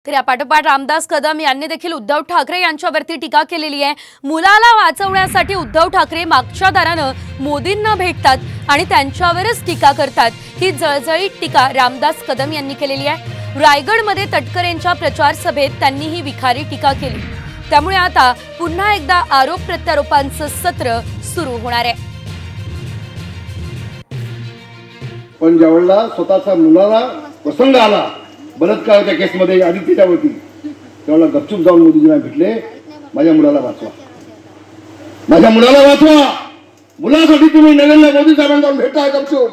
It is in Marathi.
तर या पाठोपाठ रामदास कदम यांनी देखील उद्धव ठाकरे यांच्यावरती टीका केलेली आहे। मुलाला वाचवण्यासाठी उद्धव ठाकरे मागच्या दारानं मोदींना भेटतात आणि त्यांच्यावरच टीका करतात। ही जळजळीत टीका रामदास कदम यांनी केलेली आहे। रायगडमध्ये तटकरेंच्या प्रचार सभेत त्यांनी ही विखारी टीका केली। त्यामुळे आता पुन्हा एकदा आरोप प्रत्यारोपांचं सत्र सुरू होणार आहे। पण ज्यावेळेला स्वतःच्या मुलाला प्रसंग आला बलात्काराच्या केसमध्ये आदित्यच्यावरती, त्यावेळेला गपचूप जाऊन मोदीजींना भेटले, माझ्या मुलाला वाचवा, माझ्या मुलाला वाचवा। मुलासाठी तुम्ही नरेंद्र मोदी साहेबांना जाऊन भेटताय गपचूप।